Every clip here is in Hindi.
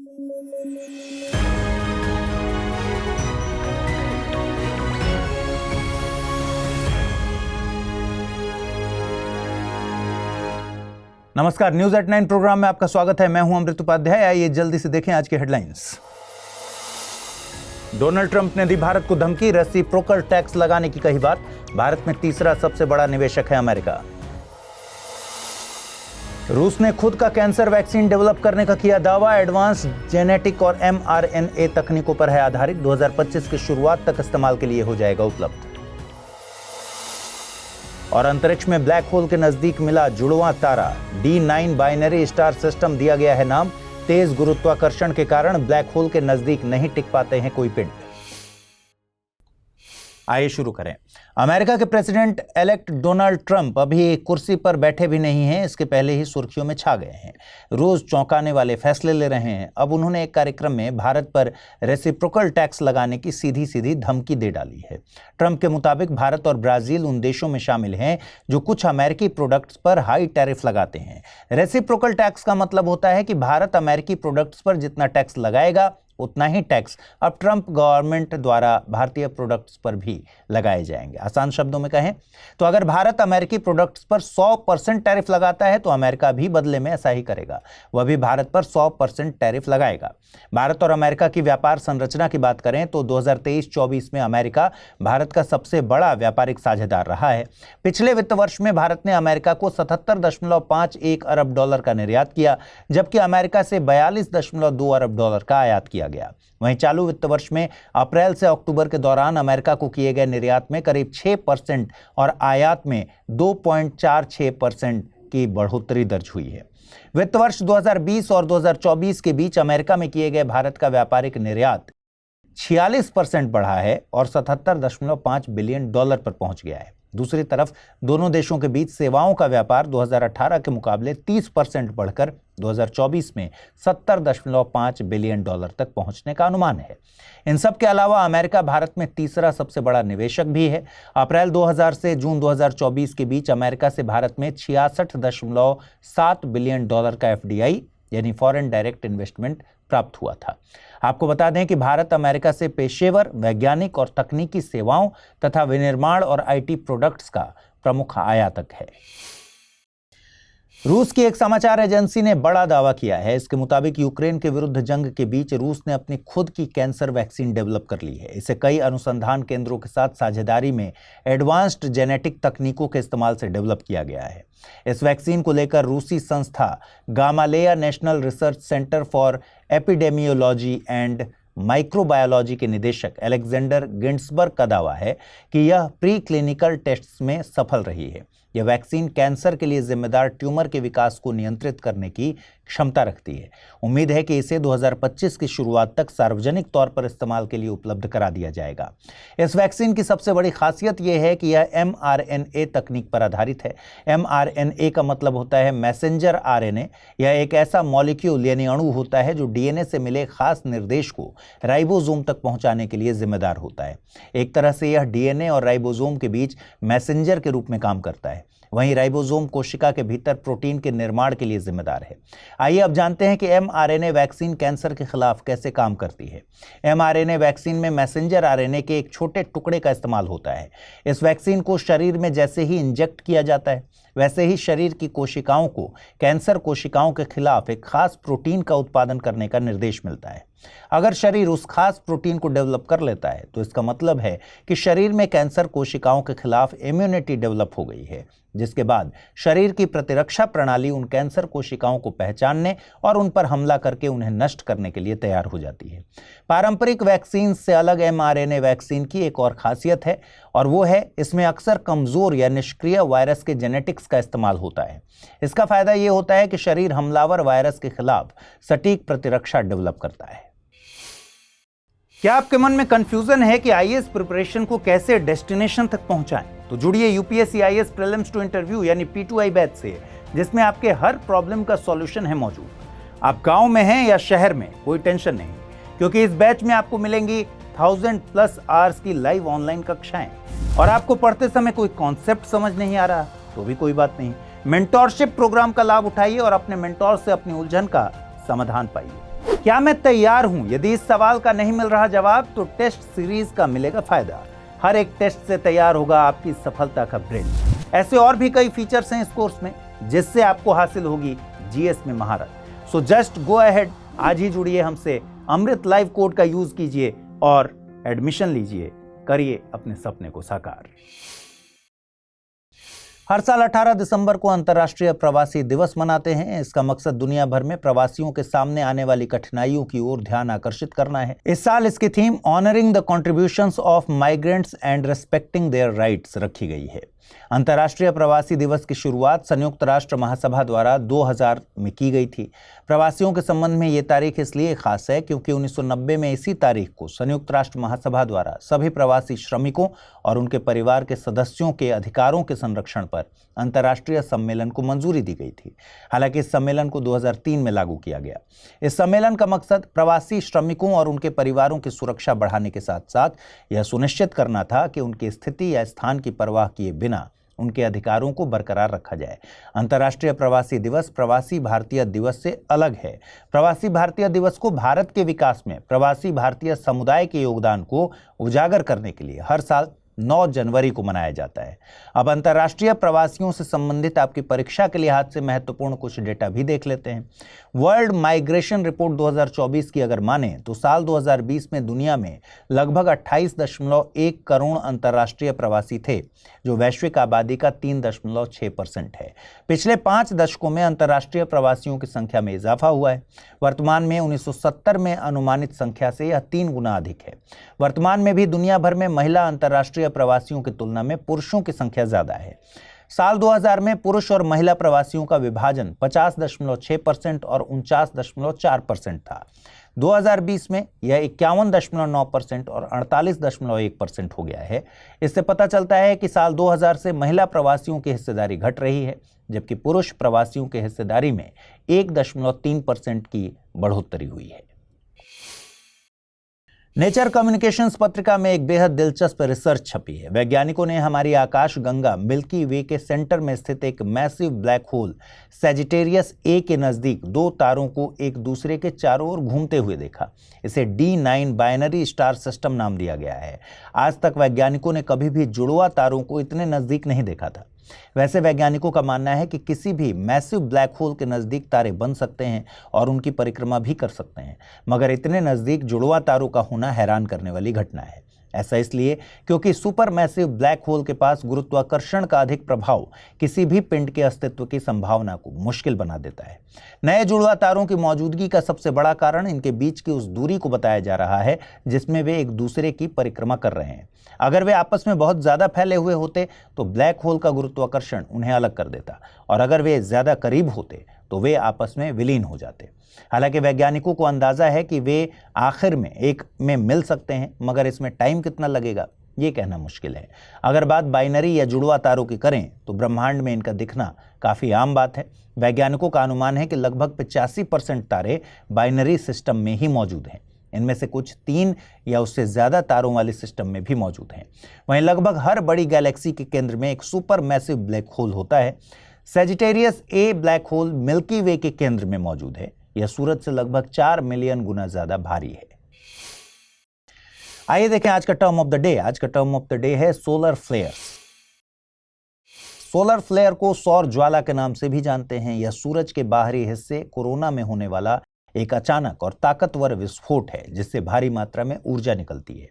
नमस्कार, न्यूज एट 9 प्रोग्राम में आपका स्वागत है। मैं हूं अमृत उपाध्याय। आइए जल्दी से देखें आज के हेडलाइंस। डोनाल्ड ट्रंप ने दी भारत को धमकी, रेसिप्रोकल टैक्स लगाने की कही बात। भारत में तीसरा सबसे बड़ा निवेशक है अमेरिका। रूस ने खुद का कैंसर वैक्सीन डेवलप करने का किया दावा। एडवांस जेनेटिक और mRNA तकनीकों पर है आधारित। 2025 की शुरुआत तक इस्तेमाल के लिए हो जाएगा उपलब्ध। और अंतरिक्ष में ब्लैक होल के नजदीक मिला जुड़वां तारा। D9 बाइनरी स्टार सिस्टम दिया गया है नाम। तेज गुरुत्वाकर्षण के कारण ब्लैक होल के नजदीक नहीं टिक पाते हैं कोई पिंड। आइए शुरू करें। अमेरिका के प्रेसिडेंट इलेक्ट डोनाल्ड ट्रंप अभी कुर्सी पर बैठे भी नहीं हैं, इसके पहले ही सुर्खियों में छा गए हैं। रोज चौंकाने वाले फैसले ले रहे हैं। अब उन्होंने एक कार्यक्रम में भारत पर रेसिप्रोकल टैक्स लगाने की सीधी सीधी धमकी दे डाली है। ट्रंप के मुताबिक भारत और ब्राजील उन देशों में शामिल हैं जो कुछ अमेरिकी प्रोडक्ट्स पर हाई टैरिफ लगाते हैं। रेसिप्रोकल टैक्स का मतलब होता है कि भारत अमेरिकी प्रोडक्ट्स पर जितना टैक्स लगाएगा उतना ही टैक्स अब ट्रंप गवर्नमेंट द्वारा भारतीय प्रोडक्ट्स पर भी लगाए जाएंगे। आसान शब्दों में कहें तो अगर भारत अमेरिकी प्रोडक्ट्स पर 100% टैरिफ लगाता है तो अमेरिका भी बदले में ऐसा ही करेगा, वह भी भारत पर 100% टैरिफ लगाएगा। भारत और अमेरिका की व्यापार संरचना की बात करें तो 2023-24 में अमेरिका भारत का सबसे बड़ा व्यापारिक साझेदार रहा है। पिछले वित्त वर्ष में भारत ने अमेरिका को 77.51 अरब डॉलर का निर्यात किया, जबकि अमेरिका से 42.2 अरब डॉलर का आयात किया गया। वहीं चालू वित्त वर्ष में अप्रैल से अक्टूबर के दौरान अमेरिका को किए गए निर्यात में करीब 6% और आयात में 2.46% की बढ़ोतरी दर्ज हुई है। वित्त वर्ष 2020 और 2024 के बीच अमेरिका में किए गए भारत का व्यापारिक निर्यात 46% बढ़ा है और 77.5 बिलियन डॉलर पर पहुंच गया है। दूसरी तरफ दोनों देशों के बीच सेवाओं का व्यापार 2018 के मुकाबले 30% बढ़कर 2024 में 70.5 बिलियन डॉलर तक पहुंचने का अनुमान है। इन सब के अलावा अमेरिका भारत में तीसरा सबसे बड़ा निवेशक भी है। अप्रैल 2000 से जून 2024 के बीच अमेरिका से भारत में 66.7 बिलियन डॉलर का FDI यानी फॉरेन डायरेक्ट इन्वेस्टमेंट प्राप्त हुआ था। आपको बता दें कि भारत अमेरिका से पेशेवर, वैज्ञानिक और तकनीकी सेवाओं तथा विनिर्माण और IT प्रोडक्ट्स का प्रमुख आयातक है। रूस की एक समाचार एजेंसी ने बड़ा दावा किया है। इसके मुताबिक यूक्रेन के विरुद्ध जंग के बीच रूस ने अपनी खुद की कैंसर वैक्सीन डेवलप कर ली है। इसे कई अनुसंधान केंद्रों के साथ साझेदारी में एडवांस्ड जेनेटिक तकनीकों के इस्तेमाल से डेवलप किया गया है। इस वैक्सीन को लेकर रूसी संस्था Gamaleya national research centre for epidemiology and microbiology के निदेशक अलेक्जेंडर गिंट्सबर्ग का दावा है कि यह प्री क्लिनिकल टेस्ट्स में सफल रही है। यह वैक्सीन कैंसर के लिए जिम्मेदार ट्यूमर के विकास को नियंत्रित करने की क्षमता रखती है। उम्मीद है कि इसे 2025 की शुरुआत तक सार्वजनिक तौर पर इस्तेमाल के लिए उपलब्ध करा दिया जाएगा। इस वैक्सीन की सबसे बड़ी खासियत यह है कि यह mRNA तकनीक पर आधारित है। mRNA का मतलब होता है मैसेंजर RNA। यह एक ऐसा मॉलिक्यूल यानी अणु होता है जो DNA से मिले खास निर्देश को राइबोसोम तक पहुंचाने के लिए जिम्मेदार होता है। एक तरह से यह DNA और राइबोसोम के बीच मैसेंजर के रूप में काम करता है। वहीं राइबोसोम कोशिका के भीतर प्रोटीन के निर्माण के लिए जिम्मेदार है। आइए अब जानते हैं कि mRNA वैक्सीन कैंसर के खिलाफ कैसे काम करती है। mRNA वैक्सीन में मैसेंजर RNA के एक छोटे टुकड़े का इस्तेमाल होता है। इस वैक्सीन को शरीर में जैसे ही इंजेक्ट किया जाता है वैसे ही शरीर की कोशिकाओं को कैंसर कोशिकाओं के खिलाफ एक खास प्रोटीन का उत्पादन करने का निर्देश मिलता है। अगर शरीर उस खास प्रोटीन को डेवलप कर लेता है तो इसका मतलब है कि शरीर में कैंसर कोशिकाओं के खिलाफ इम्यूनिटी डेवलप हो गई है, जिसके बाद शरीर की प्रतिरक्षा प्रणाली उन कैंसर कोशिकाओं को पहचानने और उन पर हमला करके उन्हें नष्ट करने के लिए तैयार हो जाती है। पारंपरिक वैक्सीन से अलग mRNA वैक्सीन की एक और खासियत है और वो है इसमें अक्सर कमजोर या निष्क्रिय वायरस के जेनेटिक्स का इस्तेमाल होता है। इसका फायदा ये होता है कि शरीर हमलावर वायरस के खिलाफ सटीक प्रतिरक्षा डेवलप करता है। क्या आपके मन में कंफ्यूजन है कि आईएएस प्रिपरेशन को कैसे डेस्टिनेशन तक पहुंचाएं? तो जुड़िए UPSC IAS prelims to interview यानी P2I बैच से, जिसमें आपके हर प्रॉब्लम का सॉल्यूशन है मौजूद। आप गांव में हैं या शहर में, कोई टेंशन नहीं, क्योंकि इस बैच में आपको मिलेंगी 1000+ आवर्स की लाइव ऑनलाइन कक्षाएं। और आपको पढ़ते समय कोई कॉन्सेप्ट समझ नहीं आ रहा तो भी कोई बात नहीं, मेंटोरशिप प्रोग्राम का लाभ उठाइए और अपने मेंटोर से अपनी उलझन का समाधान पाइए। क्या मैं तैयार हूं? यदि इस सवाल का नहीं मिल रहा जवाब तो टेस्ट सीरीज का मिलेगा फायदा। हर एक टेस्ट से तैयार होगा आपकी सफलता का ब्रिज। ऐसे और भी कई फीचर्स हैं इस कोर्स में जिससे आपको हासिल होगी जीएस में महारत। सो जस्ट गो अहेड, आज ही जुड़िए हमसे, अमृत लाइव कोड का यूज कीजिए और एडमिशन लीजिए, करिए अपने सपने को साकार। हर साल 18 दिसंबर को अंतर्राष्ट्रीय प्रवासी दिवस मनाते हैं। इसका मकसद दुनिया भर में प्रवासियों के सामने आने वाली कठिनाइयों की ओर ध्यान आकर्षित करना है। इस साल इसकी theme honouring the contributions of migrants and respecting their rights रखी गई है। अंतर्राष्ट्रीय प्रवासी दिवस की शुरुआत संयुक्त राष्ट्र महासभा द्वारा 2000 में की गई थी। प्रवासियों के संबंध में ये तारीख इसलिए खास है क्योंकि 1990 में इसी तारीख को संयुक्त राष्ट्र महासभा द्वारा सभी प्रवासी श्रमिकों और उनके परिवार के सदस्यों के अधिकारों के संरक्षण पर अंतर्राष्ट्रीय सम्मेलन को मंजूरी दी गई थी। हालांकि इस सम्मेलन को 2003 में लागू किया गया। इस सम्मेलन का मकसद प्रवासी श्रमिकों और उनके परिवारों की सुरक्षा बढ़ाने के साथ साथ यह सुनिश्चित करना था कि उनकी स्थिति या स्थान की परवाह किए बिना उनके अधिकारों को बरकरार रखा जाए। अंतर्राष्ट्रीय प्रवासी दिवस प्रवासी भारतीय दिवस से अलग है। प्रवासी भारतीय दिवस को भारत के विकास में प्रवासी भारतीय समुदाय के योगदान को उजागर करने के लिए हर साल 9 जनवरी को मनाया जाता है। अब अंतर्राष्ट्रीय प्रवासियों से संबंधित आपकी परीक्षा के लिहाज से महत्वपूर्ण कुछ डेटा भी देख लेते हैं। वर्ल्ड माइग्रेशन रिपोर्ट 2024 की अगर माने तो साल 2020 में दुनिया में लगभग 28.1 करोड़ अंतर्राष्ट्रीय प्रवासी थे, जो वैश्विक आबादी का 3.6% है। पिछले 5 दशकों में अंतर्राष्ट्रीय प्रवासियों की संख्या में इजाफा हुआ है। वर्तमान में 1970 में अनुमानित संख्या से यह 3 गुना अधिक है। वर्तमान में भी दुनिया भर में महिला अंतर्राष्ट्रीय प्रवासियों की तुलना में पुरुषों की संख्या ज्यादा है। साल 2000 में पुरुष और महिला प्रवासियों का विभाजन 50.6% और 49.4% था। 2020 में यह 51.9% और 48.1% हो गया है। इससे पता चलता है कि साल 2000 से महिला प्रवासियों की हिस्सेदारी घट रही है, जबकि पुरुष प्रवासियों की हिस्सेदारी में 1.3% की बढ़ोतरी हुई है। नेचर कम्युनिकेशंस पत्रिका में एक बेहद दिलचस्प रिसर्च छपी है। वैज्ञानिकों ने हमारी आकाश गंगा मिल्की वे के सेंटर में स्थित एक massive black hole Sagittarius A के नजदीक 2 तारों को एक दूसरे के चारों ओर घूमते हुए देखा। इसे D9 बाइनरी स्टार सिस्टम नाम दिया गया है। आज तक वैज्ञानिकों ने कभी भी जुड़वा तारों को इतने नजदीक नहीं देखा था। वैसे वैज्ञानिकों का मानना है कि किसी भी मैसिव ब्लैक होल के नज़दीक तारे बन सकते हैं और उनकी परिक्रमा भी कर सकते हैं, मगर इतने नज़दीक जुड़वा तारों का होना हैरान करने वाली घटना है। ऐसा इसलिए क्योंकि सुपर मैसिव ब्लैक होल के पास गुरुत्वाकर्षण का अधिक प्रभाव किसी भी पिंड के अस्तित्व की संभावना को मुश्किल बना देता है। नए जुड़वा तारों की मौजूदगी का सबसे बड़ा कारण इनके बीच की उस दूरी को बताया जा रहा है जिसमें वे एक दूसरे की परिक्रमा कर रहे हैं। अगर वे आपस में बहुत ज़्यादा फैले हुए होते तो ब्लैक होल का गुरुत्वाकर्षण उन्हें अलग कर देता, और अगर वे ज़्यादा करीब होते तो वे आपस में विलीन हो जाते। हालांकि वैज्ञानिकों को अंदाजा है कि वे आखिर में एक में मिल सकते हैं, मगर इसमें टाइम कितना लगेगा ये कहना मुश्किल है। अगर बात बाइनरी या जुड़वा तारों की करें तो ब्रह्मांड में इनका दिखना काफ़ी आम बात है। वैज्ञानिकों का अनुमान है कि लगभग 85% तारे बाइनरी सिस्टम में ही मौजूद हैं। इनमें से कुछ 3 या उससे ज़्यादा तारों वाले सिस्टम में भी मौजूद हैं। वहीं लगभग हर बड़ी गैलेक्सी के केंद्र में एक सुपर मैसिव ब्लैक होल होता है। Sagittarius A black hole Milky Way के केंद्र में मौजूद है। यह सूरज से लगभग 4 मिलियन गुना ज़्यादा भारी है। आइए देखें आज का टर्म ऑफ द डे। आज का टर्म ऑफ द डे है सोलर फ्लेयर। सोलर फ्लेयर को सौर ज्वाला के नाम से भी जानते हैं। यह सूरज के बाहरी हिस्से कोरोना में होने वाला एक अचानक और ताकतवर विस्फोट है जिससे भारी मात्रा में ऊर्जा निकलती है।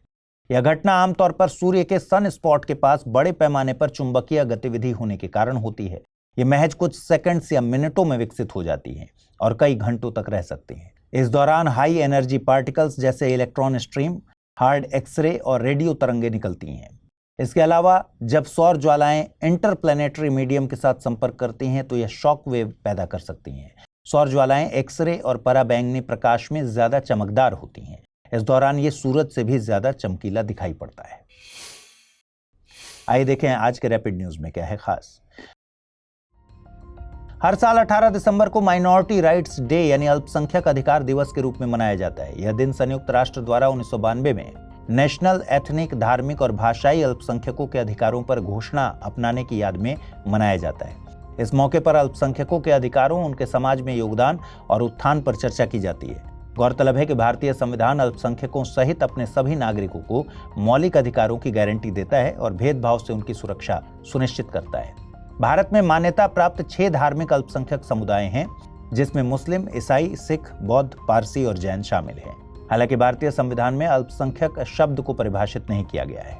यह घटना आमतौर पर सूर्य के सन स्पॉट के पास बड़े पैमाने पर चुंबकीय गतिविधि होने के कारण होती है। ये महज कुछ सेकंड्स या मिनटों में विकसित हो जाती हैं और कई घंटों तक रह सकती हैं। इस दौरान हाई एनर्जी पार्टिकल्स जैसे इलेक्ट्रॉन स्ट्रीम, हार्ड एक्सरे और रेडियो तरंगें निकलती हैं। इसके अलावा जब सौर ज्वालाएं इंटरप्लैनेटरी मीडियम के साथ संपर्क करती हैं तो यह शॉक वेव पैदा कर सकती हैं। सौर ज्वालाएं एक्सरे और पराबैंगनी प्रकाश में ज्यादा चमकदार होती हैं। इस दौरान ये सूरज से भी ज्यादा चमकीला दिखाई पड़ता है। आइए देखें आज के रैपिड न्यूज में क्या है खास। हर साल 18 दिसंबर को माइनॉरिटी राइट्स डे यानी अल्पसंख्यक अधिकार दिवस के रूप में मनाया जाता है। यह दिन संयुक्त राष्ट्र द्वारा 1992 में नेशनल एथनिक, धार्मिक और भाषाई अल्पसंख्यकों के अधिकारों पर घोषणा अपनाने की याद में मनाया जाता है। इस मौके पर अल्पसंख्यकों के अधिकारों, उनके समाज में योगदान और उत्थान पर चर्चा की जाती है। गौरतलब है कि भारतीय संविधान अल्पसंख्यकों सहित अपने सभी नागरिकों को मौलिक अधिकारों की गारंटी देता है और भेदभाव से उनकी सुरक्षा सुनिश्चित करता है। भारत में मान्यता प्राप्त 6 धार्मिक अल्पसंख्यक समुदाय हैं, जिसमें मुस्लिम, ईसाई, सिख, बौद्ध, पारसी और जैन शामिल हैं। हालांकि भारतीय संविधान में अल्पसंख्यक शब्द को परिभाषित नहीं किया गया है।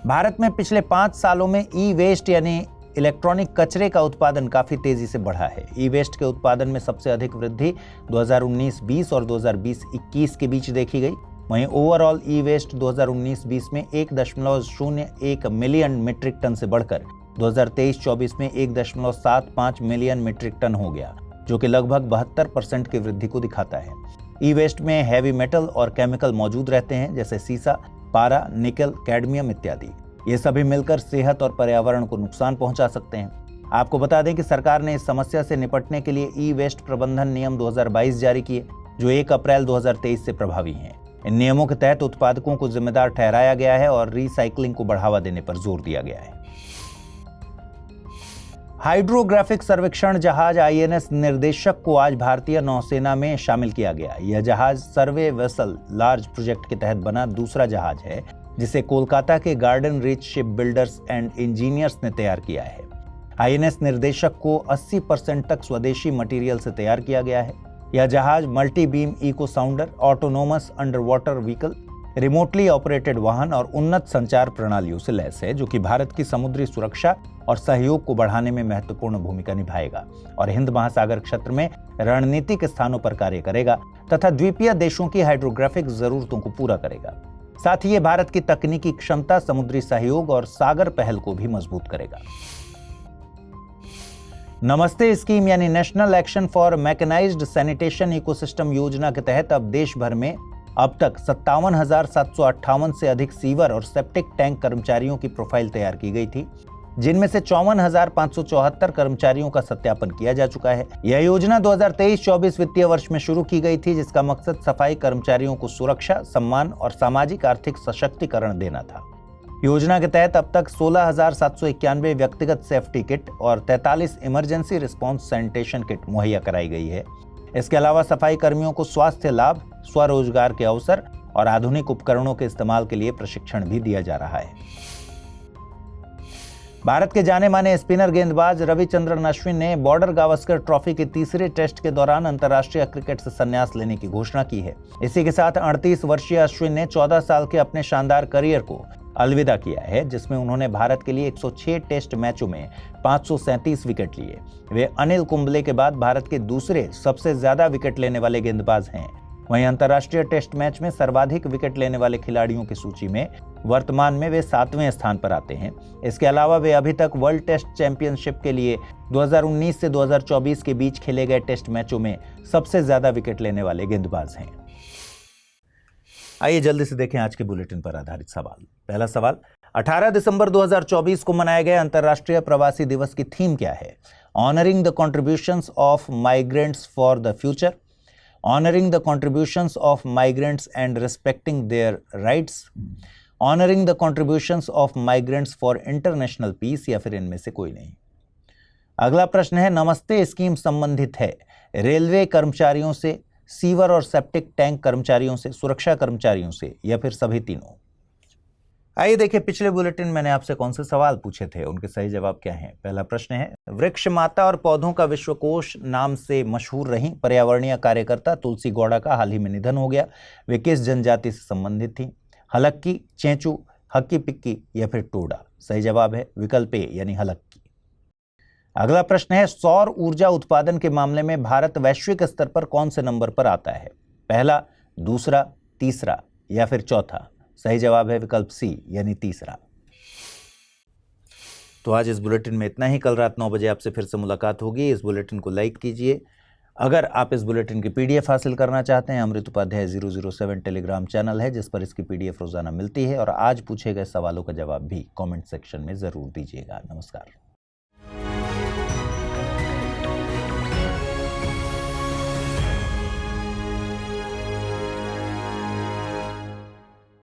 भारत में पिछले 5 सालों में ई वेस्ट यानी इलेक्ट्रॉनिक कचरे का उत्पादन काफी तेजी से बढ़ा है। ई वेस्ट के उत्पादन में सबसे अधिक वृद्धि 2019-20 और 2020-21 के बीच देखी गई। वहीं ओवरऑल ई वेस्ट 2019-20 में 1.01 मिलियन मीट्रिक टन से बढ़कर 2023-24 में 1.75 मिलियन मीट्रिक टन हो गया, जो कि लगभग 72% की वृद्धि को दिखाता है। ई वेस्ट में हैवी मेटल और केमिकल मौजूद रहते हैं, जैसे सीसा, पारा, निकल, कैडमियम इत्यादि। ये सभी मिलकर सेहत और पर्यावरण को नुकसान पहुंचा सकते हैं। आपको बता दें कि सरकार ने इस समस्या से निपटने के लिए ई वेस्ट प्रबंधन नियम 2022 जारी किए, जो 1 अप्रैल 2023 से प्रभावी हैं। इन नियमों के तहत उत्पादकों को जिम्मेदार ठहराया गया है और रिसाइकलिंग को बढ़ावा देने पर जोर दिया गया है। हाइड्रोग्राफिक सर्वेक्षण जहाज INS निर्देशक को आज भारतीय नौसेना में शामिल किया गया। यह जहाज सर्वे वेसल लार्ज प्रोजेक्ट के तहत बना दूसरा जहाज है, जिसे कोलकाता के garden reach ship builders and engineers ने तैयार किया है। INS निर्देशक को 80% तक स्वदेशी मटेरियल से तैयार किया गया है। यह जहाज multi beam echo sounder, autonomous under water vehicle, remotely operated वाहन और उन्नत संचार प्रणालियों से लैस है, जो कि भारत की समुद्री सुरक्षा और सहयोग को बढ़ाने में महत्वपूर्ण भूमिका निभाएगा और हिंद महासागर क्षेत्र में रणनीतिक स्थानों पर कार्य करेगा तथा द्वीपीय देशों की हाइड्रोग्राफिक जरूरतों को पूरा करेगा। साथ ही ये भारत की तकनीकी क्षमता, समुद्री सहयोग और सागर पहल को भी मजबूत करेगा। नमस्ते स्कीम यानी national action for mechanised sanitation ecosystem योजना के तहत अब देश भर में अब तक 57,758 से अधिक सीवर और सेप्टिक टैंक कर्मचारियों की प्रोफाइल तैयार की गई थी, जिनमें से 54,574 कर्मचारियों का सत्यापन किया जा चुका है। यह योजना 2023-24 वित्तीय वर्ष में शुरू की गई थी, जिसका मकसद सफाई कर्मचारियों को सुरक्षा, सम्मान और सामाजिक आर्थिक सशक्तिकरण देना था। योजना के तहत अब तक 16,791 व्यक्तिगत सेफ्टी किट और 43 इमरजेंसी रिस्पांस सैनिटेशन किट मुहैया कराई गई है। इसके अलावा सफाई कर्मियों को स्वास्थ्य लाभ, स्वरोजगार के अवसर और आधुनिक उपकरणों के इस्तेमाल के लिए प्रशिक्षण भी दिया जा रहा है। भारत के जाने माने स्पिनर गेंदबाज रविचंद्रन अश्विन ने बॉर्डर गावस्कर ट्रॉफी के तीसरे टेस्ट के दौरान अंतर्राष्ट्रीय क्रिकेट से संन्यास लेने की घोषणा की है। इसी के साथ 38 वर्षीय अश्विन ने 14 साल के अपने शानदार करियर को अलविदा किया है, जिसमें उन्होंने भारत के लिए 106 टेस्ट मैचों में 537 विकेट लिए। वे अनिल कुंबले के बाद भारत के दूसरे सबसे ज्यादा विकेट लेने वाले गेंदबाज हैं। वहीं अंतर्राष्ट्रीय टेस्ट मैच में सर्वाधिक विकेट लेने वाले खिलाड़ियों की सूची में वर्तमान में वे 7वें स्थान पर आते हैं। इसके अलावा वे अभी तक वर्ल्ड टेस्ट चैंपियनशिप के लिए 2019 से 2024 के बीच खेले गए टेस्ट मैचों में सबसे ज्यादा विकेट लेने वाले गेंदबाज हैं। आइए जल्दी से देखें आज के बुलेटिन पर आधारित सवाल। पहला सवाल, 18 दिसंबर 2024 को मनाए गए अंतर्राष्ट्रीय प्रवासी दिवस की थीम क्या है? Honouring the contributions of migrants for the future, honouring the contributions of migrants and respecting their rights, honouring the contributions of migrants for international peace, या फिर इनमें से कोई नहीं। अगला प्रश्न है, नमस्ते स्कीम संबंधित है रेलवे कर्मचारियों से, सीवर और सेप्टिक टैंक कर्मचारियों से, सुरक्षा कर्मचारियों से, या फिर सभी तीनों? आइए देखिए पिछले बुलेटिन मैंने आपसे कौन से सवाल पूछे थे, उनके सही जवाब क्या हैं। पहला प्रश्न है, वृक्ष माता और पौधों का विश्वकोश नाम से मशहूर रही पर्यावरणीय कार्यकर्ता तुलसी गौड़ा का हाल ही में निधन हो गया। वे किस जनजाति से संबंधित थी? हलक्की, चेंचू, हक्की पिक्की, या फिर टोडा? सही जवाब है विकल्प ए यानी हलक्की। अगला प्रश्न है, सौर ऊर्जा उत्पादन के मामले में भारत वैश्विक स्तर पर कौन से नंबर पर आता है? पहला, दूसरा, तीसरा, या फिर चौथा? सही जवाब है विकल्प सी यानी तीसरा। तो आज इस बुलेटिन में इतना ही। कल रात 9 बजे आपसे फिर से मुलाकात होगी। इस बुलेटिन को लाइक कीजिए। अगर आप इस बुलेटिन की PDF हासिल करना चाहते हैं, अमृत उपाध्याय 007 टेलीग्राम चैनल है, जिस पर इसकी PDF रोजाना मिलती है, और आज पूछे गए सवालों का जवाब भी कमेंट सेक्शन में जरूर दीजिएगा। नमस्कार।